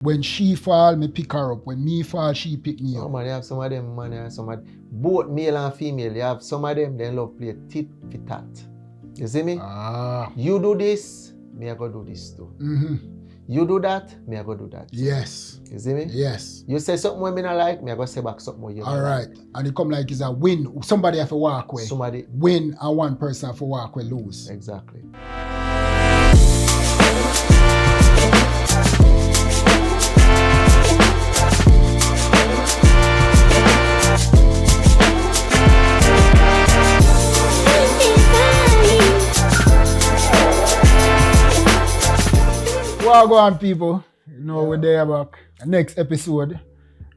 When she fall, me pick her up. When me fall, she pick me Oh up. man, you have some of them, man. You have some of both male and female. You have some of them, they love play tit for tat. You see me? You do this, me I go do this too. You do that, me I go do that too. Yes. You see me? Yes. You say something when me not like, me I go say back something more you All right. like. And it come like it's a win. Somebody have to walk away. Somebody win and one person have to walk away lose. Exactly. Well, go on, people. You know, we're there back. Next episode,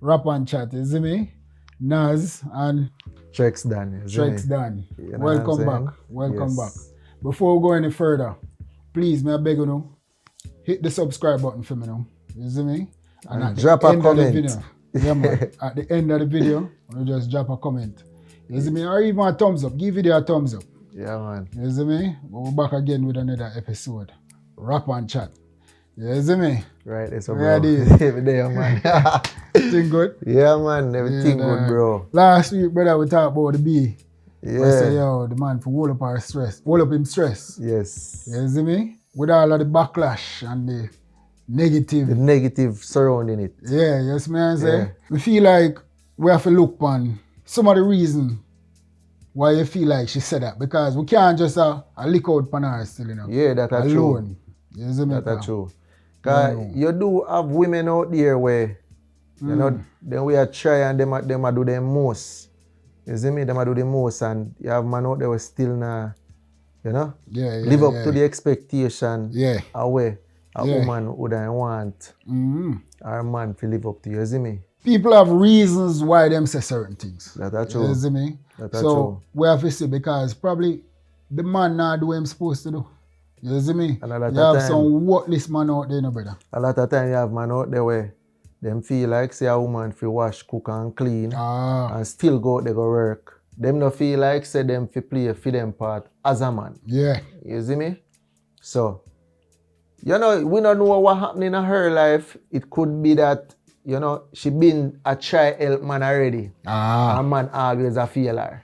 Rap and Chat, you see me? Naz and Trex done. Trex done. Welcome back. Welcome back. Before we go any further, please, may I beg you now, hit the subscribe button for me now. You see me? And at drop a comment. Yeah, man. At the end of the video, you just drop a comment. You see me? Or even a thumbs up. Give video a thumbs up. Yeah, man. You see me? We're back again with another episode. Rap and Chat. You see me? Right, it's a bro. Every day, man. Everything good? Yeah, man. Everything good, bro. Last week, brother, we talked about the B. Yeah. I say, yo, the man for hold up our stress. Hold up him stress. Yes. You see me? With all of the backlash and the negative. The negative surrounding it. Yeah, you see me I say? We feel like we have to look on some of the reason why you feel like she said that. Because we can't just lick out on her still, you know. Yeah, that's true. You see me? That's true. Because you do have women out there where, you know, then we are try and them a do the most. You see me? Them a do the most, and you have man out there who still not, you know, live up to the expectation where a woman would want our man to live up to. You see me? People have reasons why them say certain things. That's true. You see me? That's so true. We have to see, because probably the man not do what he's supposed to do. You see me? And a lot you of have time, some worthless man out there, no brother. A lot of time you have man out there where them feel like say a woman fi wash, cook and clean and still go out there go work. Them no feel like say them fi play for them part as a man. Yeah. You see me? So, you know, we don't know what happened in her life. It could be that, you know, she been a try help man already. And man always a feel her.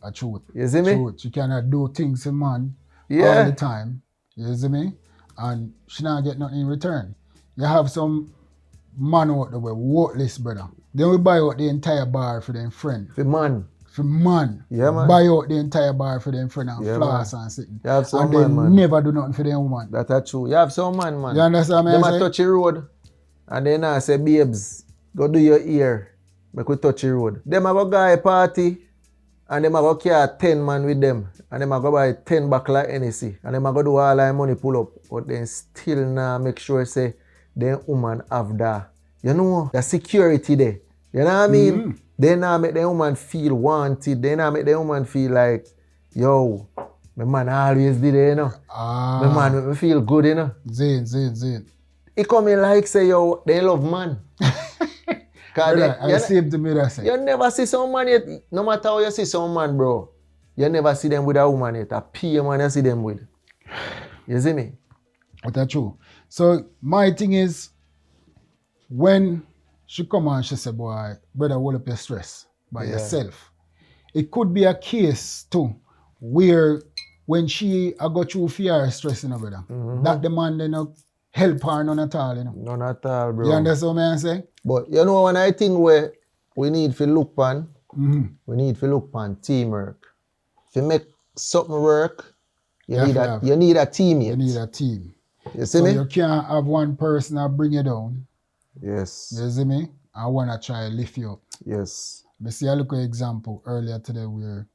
A truth. You see me? Truth. She cannot do things to man all the time. You see me? And she not get nothing in return. You have some man out there worthless, brother. Then we buy out the entire bar for them friend. For man. For man. Yeah, man. Buy out the entire bar for them friend and floss and sitting. You have some and man, they never do nothing for them woman. That's true. You have some man. You understand me? Them a touch the road and then I say, babes, go do your ear. Make we touch the road. Them a go guy party and them a go carry 10 man with them. And them a go buy 10 back like NEC. And them a go do all that money pull up. But then still now make sure say them woman have that. You know, the security there. You know what I mean? They now make the woman feel wanted. They now make the woman feel like, yo, my man always did it, you know. My man make me feel good, you know. Zane. It come in like say, yo, they love man. I same to me that say. You never see some man yet. No matter how you see some man, bro. You never see them with a woman yet. A peer man you see them with. You see me? That's true. So my thing is, when she come and she say, boy, brother, hold up your stress by yourself. It could be a case too, where when she got through fear stress, you know, brother, that the man then help her none at all, you know. None at all, bro. You understand what I'm saying? But you know, when I think where we need to look on, we need to look on teamwork. To make something work, you need a teammate. You need a team. You see me? You can't have one person that bring you down. Yes. You see me? I want to try to lift you up. Yes. I see a little example earlier today where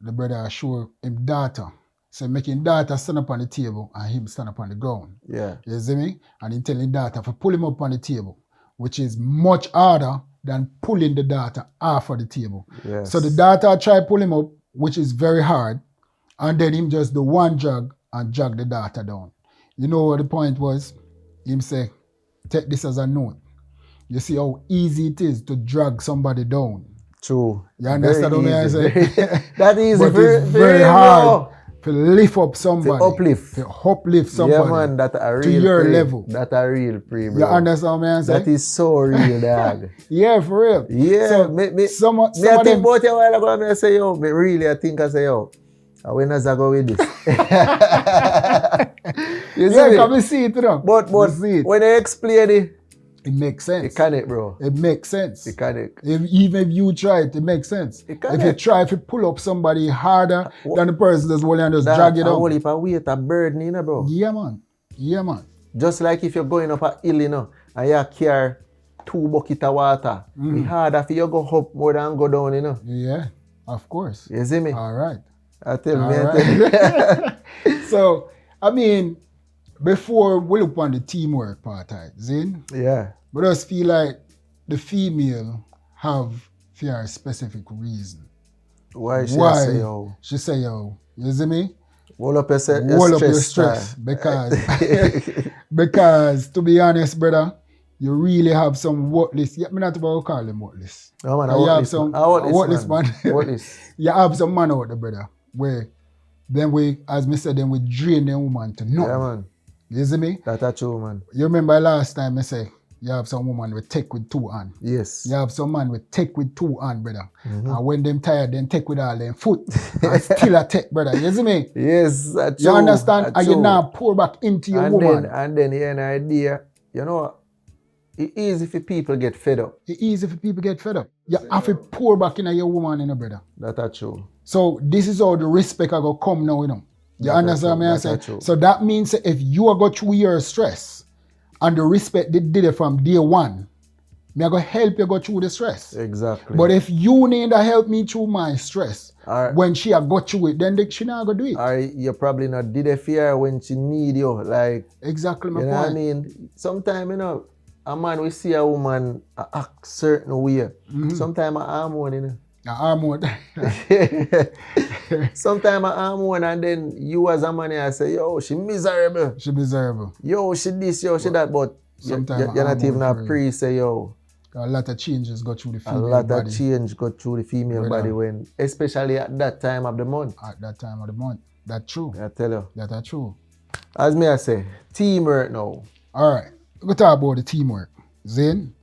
the brother showed him data. So making data stand up on the table and him stand up on the ground. Yeah. You see me? And he telling data to pull him up on the table, which is much harder than pulling the data off of the table. Yes. So the data try pull him up, which is very hard, and then him just do one jog and jog the data down. You know what the point was? Him say, take this as a note. You see how easy it is to drag somebody down. True. You understand what I say? That easy. But it's very hard to lift up somebody. To uplift. To uplift somebody. Yeah, man, that a real to your pre. level. That a real pre, bro. You understand what I'm saying? That is so real, dog. Yeah, for real. Yeah, so, me some I of think them, about it a while ago, I say, yo, I say, yo, when does I go with this? You see yeah, me? come and see it, you know. But see it. when I explain it, It makes sense. it connect, bro. It makes sense. It connect. Even if you try it, it makes sense. It If connect. you try to pull up somebody harder than the person that's willing and just drag it I up. only if I weight a burden, you know, bro. Yeah, man. Yeah, man. Just like if you're going up a hill, you know, and you carry 2 buckets of water. It's harder for you go up more than go down, you know. Yeah, of course. You see me? All right. I tell All me. right. So, I mean, before we look on the teamwork part, right, Zin, Yeah. but I just feel like the female have for a specific reason. Why she say, yo? She say, yo, you see me? Hold up your Hold up your stress. stress. Because to be honest, brother, you really have some worthless. Yeah, me not about to call them worthless. No, man, You have some worthless man. Worthless. You have some man out there, brother, where then we, as me said, then we drain the woman to nothing. Yeah, man. You see me? That's true, man. You remember last time I say, you have some woman with take with 2 hands. Yes. You have some man with take with 2 hands, brother. And when them tired, then take with all them foot. And still a take, brother. You see me? Yes, that's You true. understand? That's and you true. now pour back into your woman. And then you have an idea, you know, it's easy for people get fed up. It's easy for people get fed up. You have to pour back into your woman, you know, brother. That's true. So this is how the respect I go come now, you know. You understand what I'm saying? True. So that means that if you are go through your stress and the respect they did it from day one, me I go help you go through the stress. Exactly. But if you need to help me through my stress, Alright. when she a go through it, then she not go do it. Or you probably not did a fear when she need you. Like, Exactly my you know point. what I mean? Sometimes, you know, a man will see a woman act certain way. Sometimes I hormone, you know. Hormone. Sometimes I hormone and then you as a man I say, yo, she miserable. She miserable. Yo, she this, yo, she that. But Sometimes you're not even a hormone pre say, yo. A lot of changes go through the A female lot body of change go through the female Brother. body when, especially at that time of the month. at that time of the month. That's true. I tell you. That's true. As me I say, teamwork now. All right. We talk about the teamwork. Zane,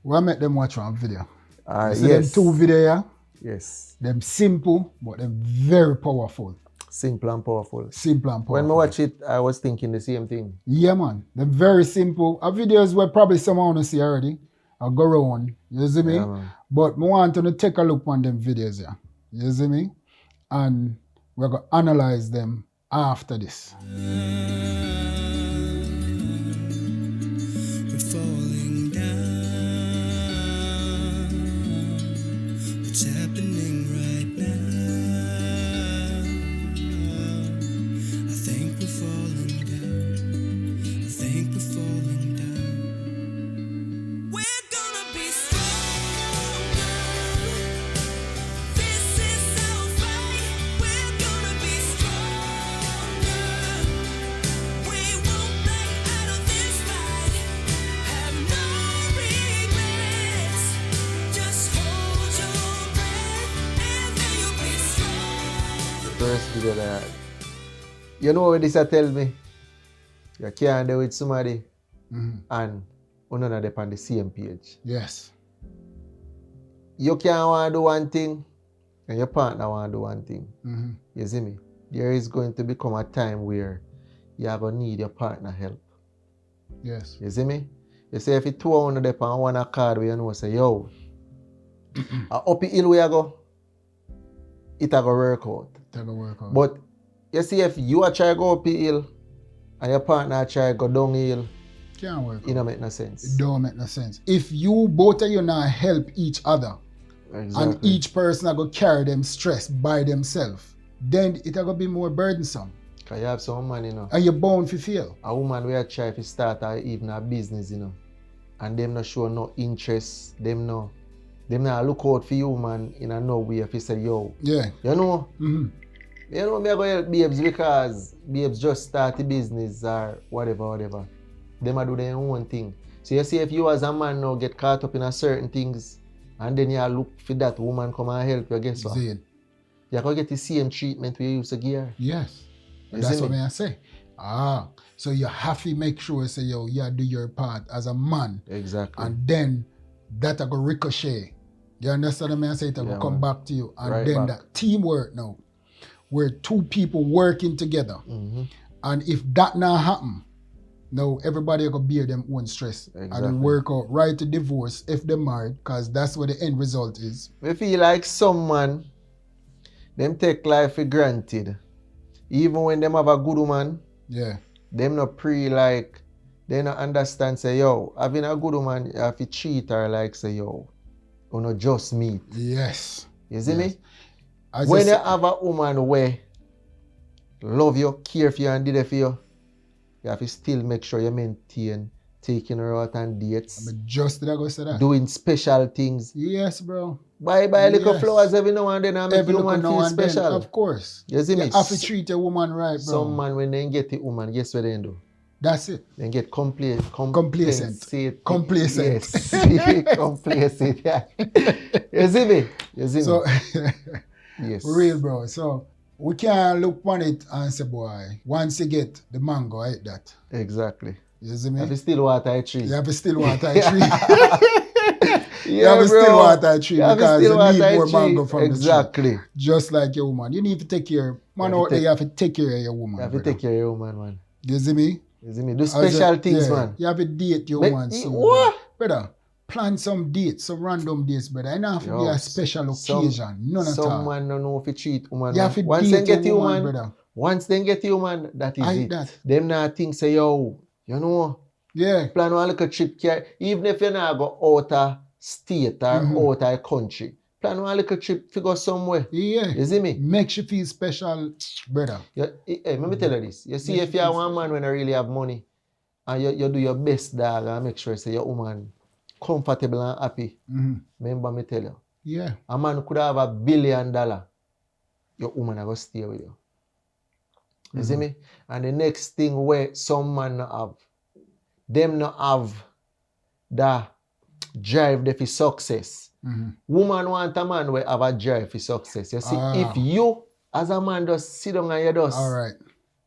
we make them watch one video. You see Yes. them 2 videos, yeah? Yes. Them simple, but them very powerful. Simple and powerful. Simple and powerful. When I watch it, I was thinking the same thing. Yeah, man. Them very simple. Our videos were probably someone want to see already. I'll go around. You see me? Yeah, man. But I want to take a look on them videos, yeah. You see me? And we're going to analyze them after this. We're falling down. What's happening right now? I think we're falling down. I think we're falling down. We're gonna be stronger. This is our fight. We're gonna be stronger. We won't back out of this fight. Have no regrets. Just hold your breath and then you'll be strong. First video that you know what this I tell me? You can't do with somebody and none of them on the same page. Yes. You can't want to do one thing and your partner want to do one thing. You see me? There is going to become a time where you are going to need your partner help. Yes. You see me? You say if you 2 on the on one card where you know say, yo, up the hill where you go, it a go work out. Take a work out. But you see if you are try go up the hill and your partner try go down the hill, Can't work it out. don't make no sense. It don't make no sense. If you both of you now help each other Exactly. and each person are going to carry them stress by themselves, then it are going to be more burdensome. Because you have some man, you know, And you're bound to fail. a woman where try to start even a business, you know, and them not show no interest, them not look out for you, man, in a no way if you say, yo, Yeah. you know, Mm-hmm. me I go help babes because babes just start a business or whatever. Them a do their own thing. So you see if you as a man now get caught up in a certain things and then you look for that woman come and help you, guess what? Zane. You gotta get the same treatment we used to give her. Yes. You That's see what me? I say. So you have to make sure, say, yo, you do your part as a man. Exactly. And then that will go ricochet. You understand what I say? It will Yeah, come man. back to you. And Right then back. that teamwork now, where two people working together. Mm-hmm. And if that not happen, now everybody gonna bear them own stress. And Exactly. we work out right to divorce if they're married, because that's what the end result is. We feel like some man, them take life for granted. Even when them have a good woman, Yeah. them not like, they not understand, say, yo, having a good woman, you have to treat her like, say, yo, you not just meet. Yes. You see Yes. me? As When I you say- have a woman where love you, care for you, and did it for you, you have to still make sure you maintain taking her out on dates, I'm just did I go say that? doing special things. Yes, bro. Buy little Yes. flowers every now and then and make Every your little woman now feel and then, special. of course. You see me? You have to treat a woman right, bro. Some man, when they get the woman, guess what they do? That's it. They get Complacent. complacent. Complacent. Yes. Complacent. Yeah. You see me? You see So, me? Yes. for real, bro. So, we can't look on it and say, boy, once you get the mango, I eat that. Exactly. You see Have me? to still water a tree. You have to still water a tree. You have to bro. still water a tree You have to because still you water need a more tree. mango from the Exactly. tree. Just like your woman. You need to take care. Man You have to out there, take- you have to take care of your woman. You have to brother. take care of your woman, man. You see me? You see me? Do As special a- things, yeah, man. You have to date your But woman you- soon. what? Brother, plan some dates, some random dates, brother. It don't have to be Yo, a special some- occasion. None at all. Someone don't know if you cheat woman. You man. have to Once date they get your you, woman, man. brother. Once they get you, man, that is I it. that. Them not think say, yo, you know, Yeah. plan one little trip, even if you not go out of state or out of country, plan one little trip to go somewhere. Yeah. You see me? Makes you feel special, brother. Hey, let me tell you this. You see, if you are one man when you really have money, and you do your best, dog, and make sure say your woman comfortable and happy. Remember me tell you, Yeah. a man could have $1 billion. Your woman are going to stay with you. You see me? And the next thing where some man not have, them not have that drive there for success. Woman want a man where have a drive for success. You see, if you as a man just sit down and you just, All right.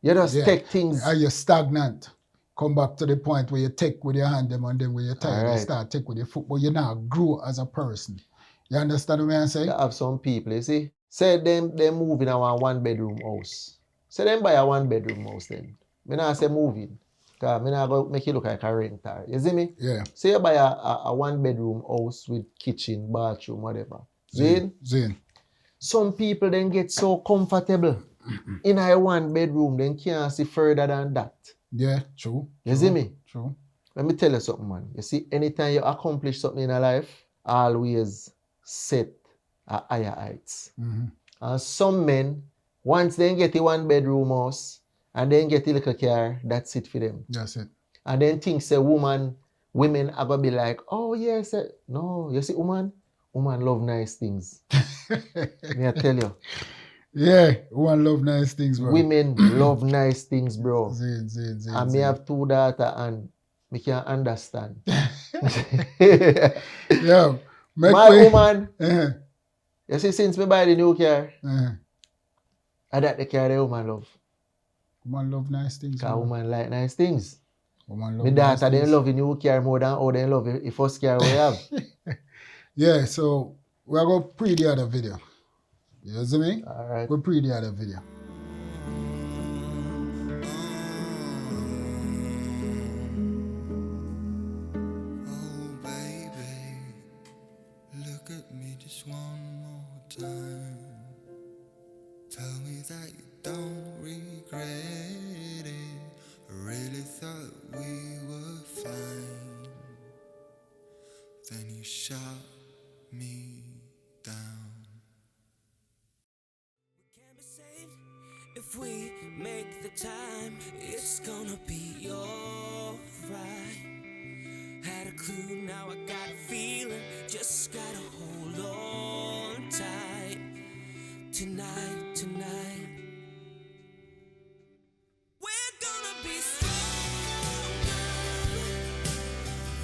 you just Yeah. take things. Are you stagnant? Come back to the point where you take with your hand them and then when you're tired, you Alright. start take with your foot, but you now grow as a person. You understand what I'm saying? You have some people, you see, say them move in a 1-bedroom house. Say them buy a 1-bedroom house then. Me not say moving. Because me not go make you look like a renter. You see me? Yeah. Say you buy a 1-bedroom house with kitchen, bathroom, whatever. Then Zin. some people then get so comfortable in a 1-bedroom, then can't see further than that. Yeah, true. You see me? True. Let me tell you something, man. You see, anytime you accomplish something in a life, always set a higher heights. And some men, once they get a 1-bedroom house and then get a little car, that's it for them. That's it. And then think say women are gonna be like, oh yes, no, you see, woman love nice things. Me I tell you, Yeah, one love nice things, bro. women love nice things, bro. Zin. And me have 2 daughters and me can understand. Yo, make My way. woman, Uh-huh. you see, since me buy the new car, Uh-huh. I that the car the woman love. Woman love nice things. Because bro. woman like nice things. Woman love My nice daughter, they things. love the new car more than how they love the first car we have. Yeah, so we're going to pre the other video. You see me? Alright. We'll pre the other video. Oh, baby, look at me just one more time. Tell me that you don't regret it. I really thought we were fine. Then you shot me down. We can be saved if we make the time. It's gonna be alright. Had a clue, now I got a feeling. Just gotta hold on tight. Tonight. We're gonna be stronger.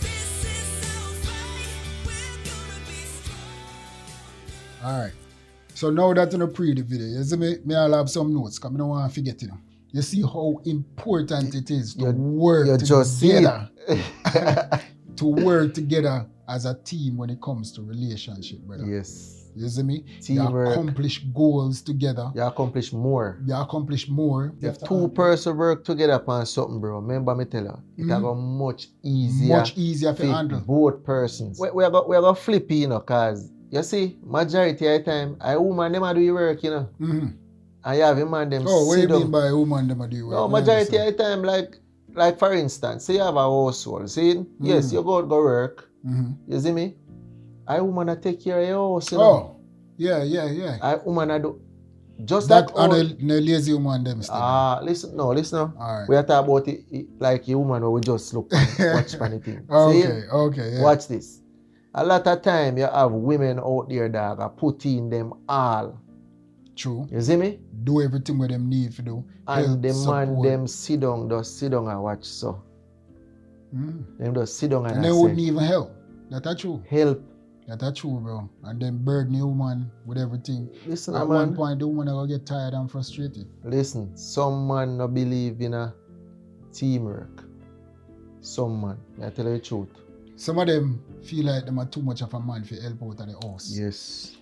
This is our fight. We're gonna be strong. All right. So now that you pre the video, you see me I'll have some notes because I don't want to forget you know. You see how important it is to work you just see together. To work together as a team when it comes to relationship, brother. Yes. You see me? Teamwork. You accomplish goals together. You accomplish more. You accomplish more. If two person work together upon something, bro, remember me tell you, it go much easier. Much easier to handle. Both persons. We are going to flip, you know, because, you see, majority of the time, a woman, them a do the work, you know. Mm-hmm. And you have a man, them Oh, what do sit you down. mean by woman them do work? No, majority of the time, like for instance, say you have a household, see? Yes, you go work, you see me? A woman a take care of your house, you know. Oh, yeah. A woman a do, just That all. and the lazy woman them still. Listen. All right. We are talking about it like a woman where we just look and watch funny thing. Okay, yeah. Watch this. A lot of time you have women out there that are putting them all. True. You see me? Do everything what them need to do. And Help, the man support. them sit down and watch so. Them just sit down And and they I wouldn't say, even help. That's true. help. That's true, bro. And then burden the woman with everything. Listen, At man. one point, the woman will get tired and frustrated. Listen, some man no believe in a teamwork. Some man, I tell you the truth. Some of them feel like them are too much of a man for help out at the house. Yes.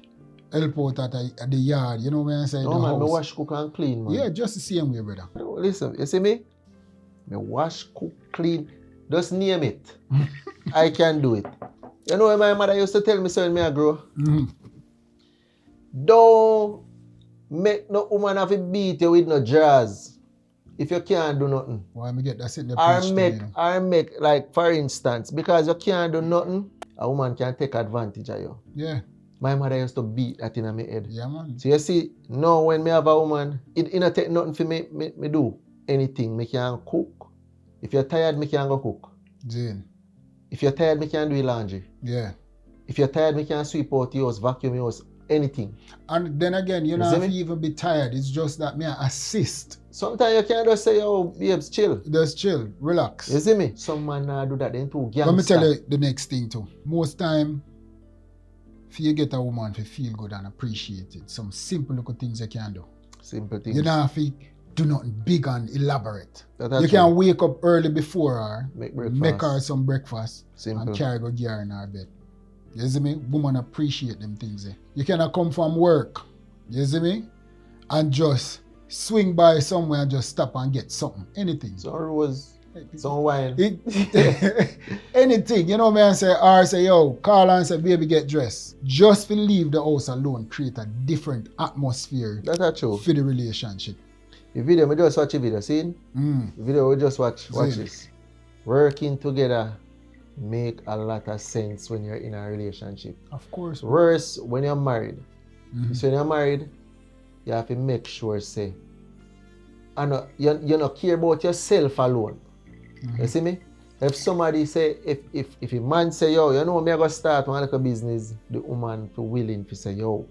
Help out at the yard. You know what I'm saying? No the man, me house. wash, cook and clean, man. Yeah, just the same way, brother. Listen, you see me? Me wash, cook, clean. Just name it. I can do it. You know what my mother used to tell me so when me a grow? Don't make no woman have to beat you with no jazz if you can't do nothing. Why me get that sitting there Or preach to make, me, you know? or make, like for instance, because you can't do nothing, a woman can take advantage of you. Yeah, My mother used to beat that in my head. yeah, man. So you see, now when me have a woman, it not take nothing for me do anything. Me can cook. If you're tired, me can go cook. Jane. If you're tired, me can do your laundry. Yeah. If you're tired, me can sweep out your house, vacuum your house, anything. And then again, you You don't see have to me? even be tired. It's just that me I assist. Sometimes you can just say, yo, babes, chill. Just chill, relax. You see me? Some man do that then too. Gangster. Let me tell you the next thing too. Most time, if you get a woman to feel good and appreciate it, some simple little things you can do. Simple things. You don't have to do nothing big and elaborate. That's You true. can wake up early before her, Make breakfast. make her some breakfast, Simple. and carry go get her in her bed. You see me? Woman appreciate them things. You cannot come from work, you see me? And just swing by somewhere and just stop and get something, anything. Some rose, some wine. Anything, you know what I say? Or say, yo, call and say, baby, get dressed. Just to leave the house alone, create a different atmosphere That's true. for the relationship. The video, me just watch the video, see? Mm. The video we just watch See. this. Working together make a lot of sense when you're in a relationship. Of course. Worse when you're married. Mhm. So when you're married, you have to make sure, say, and you not care about yourself alone. You see me? If somebody say, if a man say, yo, you know, me I go start one little business, the woman feel willing to say, yo,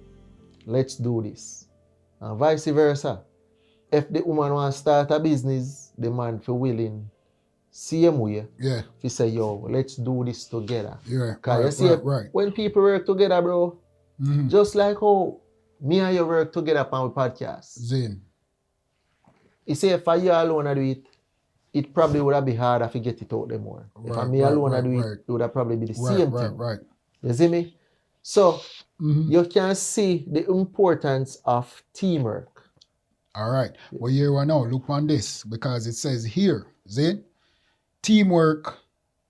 let's do this. And vice versa. If the woman want to start a business, the man feel willing, same way, Yeah, to say, yo, let's do this together. yeah. Because you see, right. when people work together, bro, Mhm. just like how me and you work together on the podcast. Zane. You see, if I you alone I do it, it probably would have been harder to get it out there more. If I Right, me right, alone I right, do right. it, it would have probably be the Right, same right, thing. right. You see me? So Mhm. you can see the importance of teamwork. All right. Well, here we now. Look on this because it says here, Zane, teamwork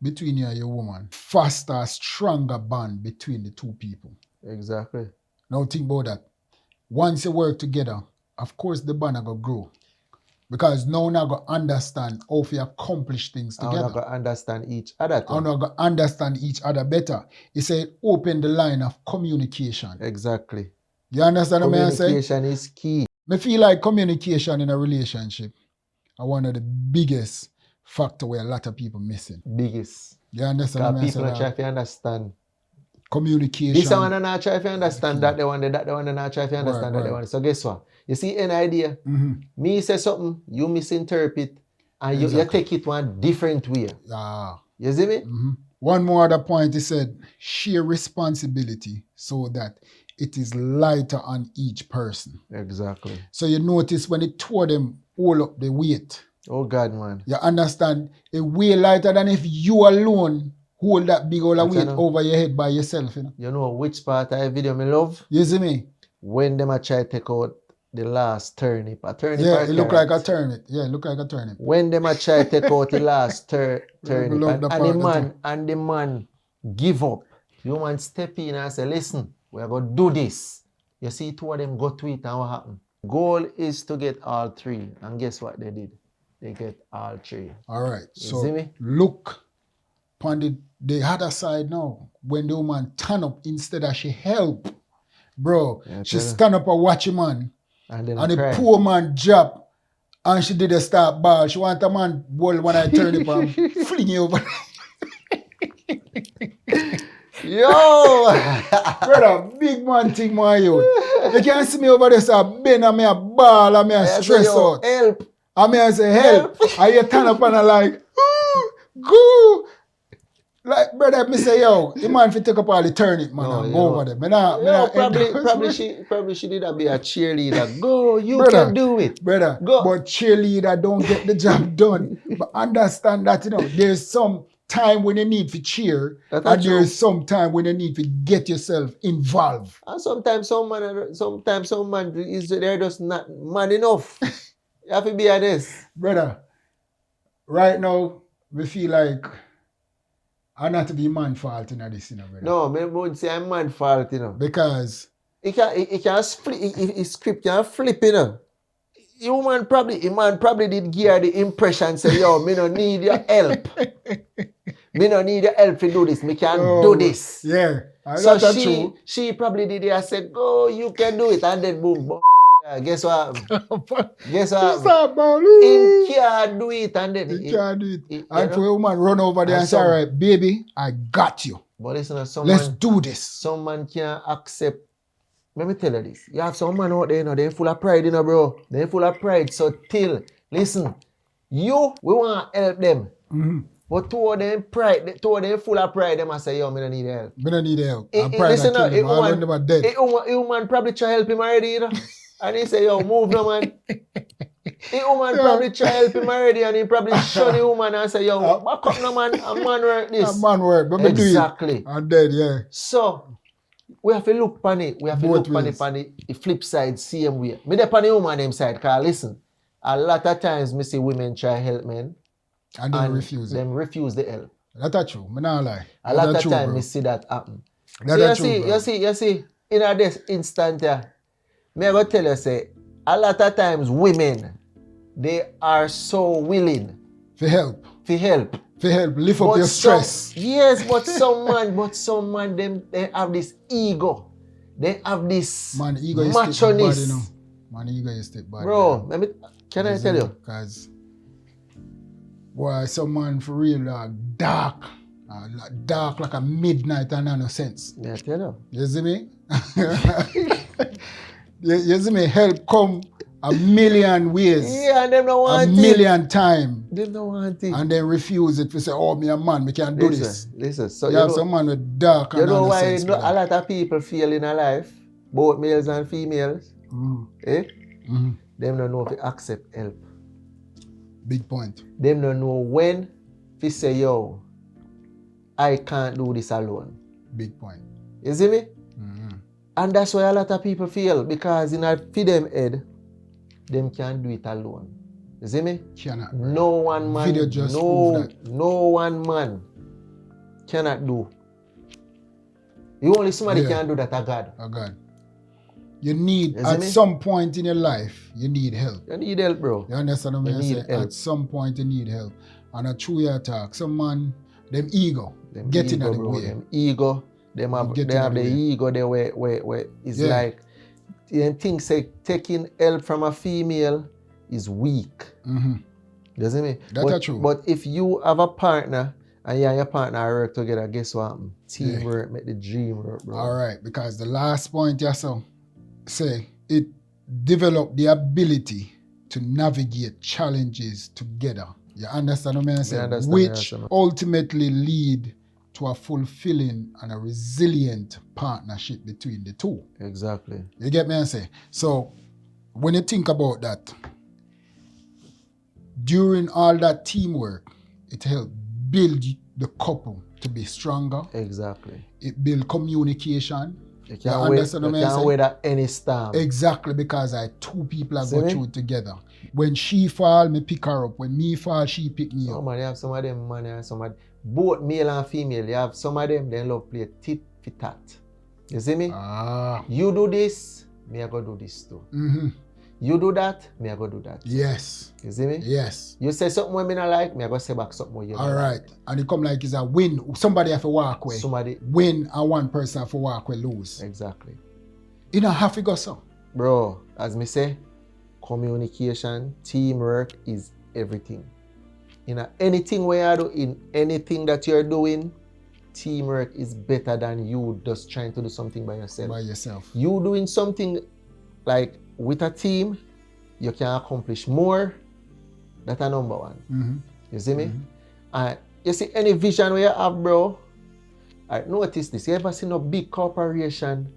between you and your woman foster a stronger bond between the two people. Exactly. Now think about that. Once you work together, of course the bond are gonna grow. Because now you go understand how to accomplish things And we together. got to understand each other too. And you go understand each other better. It said open the line of communication. Exactly. You understand what I say? Communication is key. I feel like communication in a relationship are one of the biggest factor where a lot of people missing. Biggest. You understand Because what I people not try say? to understand. Communication. This one and not try to understand that the one and not try to understand that right. the one. So guess what? You see an idea? Mhm. Me say something, you misinterpret, and you Exactly. take it one different way. Ah. You see me? Mhm. One more other point, he said, share responsibility so that it is lighter on each person. Exactly. So you notice when the two of them hold up the weight, Oh God, man. you understand, it way lighter than if you alone hold that big old I weight know. over your head by yourself. You know? You know which part of the video me love? You see me? When them a try take out the last turnip. A turnip Yeah, or it look like carrot? a turnip. Yeah, it look like a turnip. When them a try take out the last turnip love that and the man give up. You man step in and say, listen, we are going to do this. You see two of them go to it and what happened? Goal is to get all three. And guess what they did? They get all three. All right. You So see me? look on the other side now. When the woman turn up instead of she help. Bro, Yeah, she tell her. stand up and watch a man. And then And the cry. poor man drop. And she did a start ball. She want a man ball when I turn it and fling you over. Yo! Brother, big man thing, my youth. You can't see me over there, so I bend and me a ball and me a I say, stress yo, out. help. And me I say, help. And you turn up and I like, go. Like, brother, me say, yo, the man fi take up all the turnip, man, No, and you go know. over there. Me nah Yo, endorse me. probably she did a be a cheerleader. Go, you Brother, can do it. Brother, Go. but cheerleader don't get the job done. But understand that, you know, there's some time when you need to cheer, That's and true. there's some time when you need to get yourself involved. And sometimes some man is they're just not man enough. You have to be honest. Brother, right now, we feel like I'm not to be man fault in this, you know, brother. No, me would say I'm man fault, you know. Because It can split. His script can flip, you know. Man probably did give her the impression say, yo, me no need your help. Me no need your help to do this. Me can do this. Yeah. So That's true. she probably did it and said, go, you can do it. And then boom, guess what happened? Guess what happened? Stop, man. Him can't do it. And then You can't do it. you And know? for a woman run over there And and say, some- all right, baby, I got you. But listen, Let's someone do this. some man can't accept. Let me tell you this. You have some man out there, you know, they're full of pride, you know, bro. They're full of pride. So listen, we want to help them. But two of them full of pride, they must say, yo, me don't need help. We don't need help. Eh, I'm eh, pride listen and kill now, them. All of them are dead. a woman probably try help him already, you know. And he say, yo, move no man. The woman probably try help him already and he probably show the woman and say, yo, back up no man, a man work this. A man work, but me do it. Exactly. I'm dead, yeah. So, we have to look on it. We have to Both look on ways. the flip side, same way. Me dey on the woman them side, because listen, a lot of times me see women try help men And then and refuse it. them refuse the help. That's true. Me not lie. A lot That's of true, times bro. me see that happen. That's So true, bro. you see, in this instant here, me I go tell you say, a lot of times women, they are so willing For help. to help. For help. Lift up But your stress. yes, but some man, they have this ego. They have this Man, ego is still bad, machoness. you know. Man, ego is still bad. Bro, can I tell you? Because, boy, some man for real dark. Dark like a midnight and no sense. May I tell you? You see me? you see me? Help come a million ways. Yeah, and them don't A want it. million times. Them don't want it. And then refuse it. We say, oh, me a man, we can't do this. Listen. So You you have know, some man with dark you and know no why sense. a lot of people feel in a life, both males and females, eh? Mhm. Them don't know if to accept help. Big point. Them don't know when to say, yo, I can't do this alone. Big point. You see me? Mhm. And that's why a lot of people feel, because in a feed them head, them can't do it alone. You see me? Cannot. No one man, Video just prove that. no one man cannot do. The only somebody Yeah. can do that are God. Oh God. You need, You see at me? some point in your life, you need help. You need help, bro. You understand what You I need say? help. At some point you need help. And a true attack. Some man, them ego, Them getting ego, out of the bro. way. Them ego, them have, Getting they have out the of the way. ego there where it's Yeah. like, them things say taking help from a female is weak. Mhm. You see me? That's but, true. But if you have a partner and you and your partner work together, guess what happen? Teamwork make the dream work, bro. All right, because the last point you say, it develop the ability to navigate challenges together. You understand what I say? understand, Which I understand. ultimately lead to a fulfilling and a resilient partnership between the two. Exactly. You get me? I say. So when you think about that, during all that teamwork, it helped build the couple to be stronger. Exactly. It build communication. You You can't understand what I say? wait at any storm. Exactly, because two people are See go me? through together. When she fall, me pick her up. When me fall, she pick me Oh up. man, you have some of them, man, you have some of both male and female. You have some of them, they love play tit for tat. You see me? Ah. You do this, me I go do this too. Mm-hmm. You do that, me I go do that. Yes. You see me? Yes. You say something when me not like, me I go say back something when you All not right. like. And it come like it's a win. Somebody have to walk away. Somebody, Win and one person have to walk away lose. exactly. You don't have to go so. Bro, as me say, communication, teamwork is everything. In anything where you do, in anything that you're doing, teamwork is better than you just trying to do something by yourself. By yourself. You doing something like with a team, you can accomplish more. That's a number one. Mm-hmm. You see me? And you see any vision where you have, bro, I notice this. You ever seen a big corporation?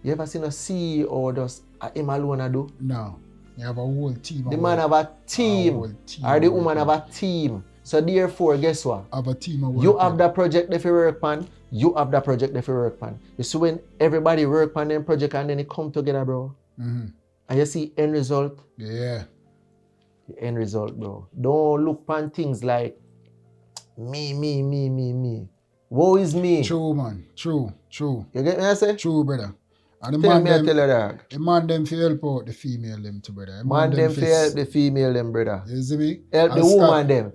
You ever seen a CEO just him alone do? No. You have a whole team. The man have a team, whole team or the of woman have workers. a team. So therefore, guess what? Have a team of You workers. have that project if you work on, you have that project if you work on. You see when everybody work on them project and then it come together, bro. Mm-hmm. And you see end result, Yeah. the end result, bro. Don't look on things like me. Woe is me. True, man. True. You get me I say? True, brother. And the Tell man me I them, tell you that. the man them fi help out the female them too, brother. The Man them fi help the female them, brother. You see me? Help the And stop- woman them.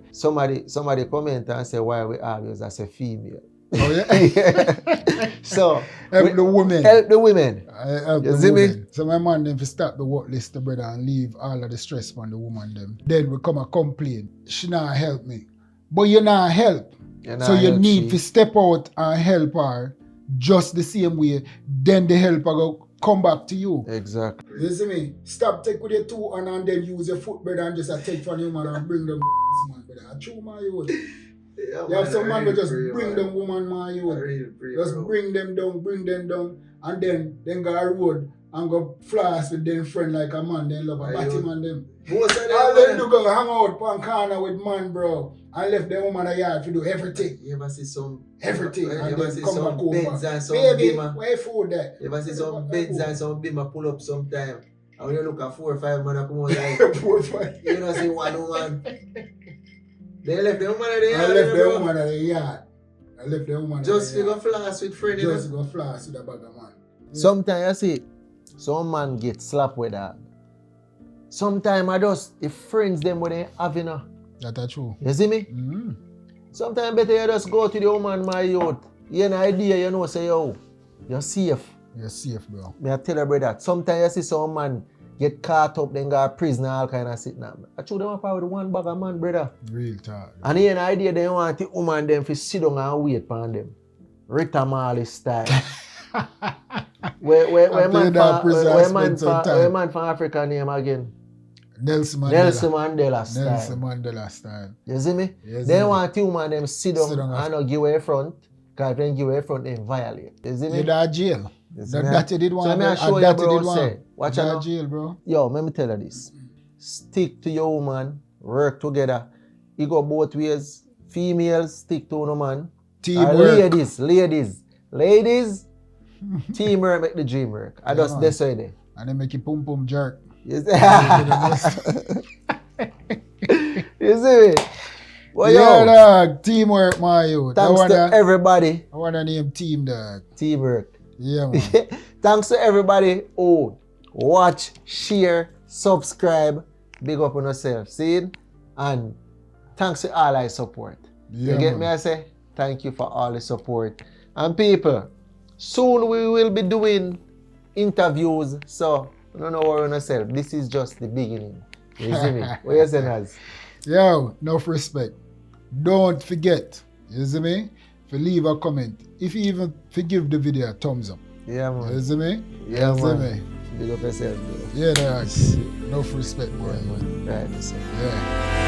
Somebody comment and say why we always as a female. Oh yeah. So Help the women. help the women. I help You the see me? women. So my man them fi stop the work list, the brother, and leave all of the stress on the woman them. Then we come and complain. She not help me. But you not help. You So know, you help need she. to step out and help her just the same way. Then the help go come back to you. Exactly. You see me? Stop take with your two hand and then use your foot, brother, and just take from your man and bring them man, brother. I true my youth. You have some man who just bring them woman, my youth. Just bring them down, and then go a road and go floss with them friend like a man, then love a batty man them. Most of them, All them man. do go hang out on corner with man, bro, and left the woman a yard to do everything. You ever see some Everything. You And ever then see come some back home. beds and some Baby, bimmer? where food that? You ever see some beds and some bimmer pull up sometime? And when you look at 4 or 5 man come out like Poor boy. you know see one woman. They left the woman at the I yard, left you the know, woman at the yard. I left the woman just at the figure yard. floss with friend, you Just know. go floss with a bag of man. Sometimes you see, some man get slapped with that. Sometimes I just the friends them when they having a. That's true. You see me? Mm-hmm. Sometimes better you just go to the woman, my youth. You have an idea, you know, say yo, you're safe. You're safe, bro. Me I tell you brother, sometimes you see some man get caught up, then go to prison and all kind of shit now. I told them apart with one bag of man, brother. Real talk. And he have an idea they want the woman them to sit down and wait for them. Rita Marley style. where After man that from prison, I where spent some time. where man from Africa name again? Nelson Mandela. Nelson Mandela style. Nelson Mandela style. You see me? Yes, They sir. want the woman them sit down Sit down and not give away front. Because if they give away front, they violate. You see me? You da jail. You see That, me? that you did So one. let me that show you, that bro, did one. say, watch You out da now. jail, bro. Yo, let me tell you this. Stick to your woman, work together. You go both ways. Females stick to no man. Teamwork. Ladies, teamwork make the dream work. I just man. this way there. And then make you pum pum jerk. You see? You see me? Well, Yeah, yo, dog. Teamwork, my youth. thanks to everybody. I wanna name team, dog. Teamwork. Yeah, man. Thanks to everybody who watch, share, subscribe. Big up on yourself. See it? And thanks to all I support. Yeah, You get man. me? I say thank you for all the support. And people, soon we will be doing interviews. So don't know worry on yourself. This is just the beginning. You see me? What you saying, Az? Yo, enough respect. Don't forget, you see me? If you leave a comment, if you even forgive the video a thumbs up. Yeah, You man. see me? Yeah, You see man. me? Big up yourself, bro. Yeah, dog. Enough respect, boy. Yeah, man. Right, listen. Yeah.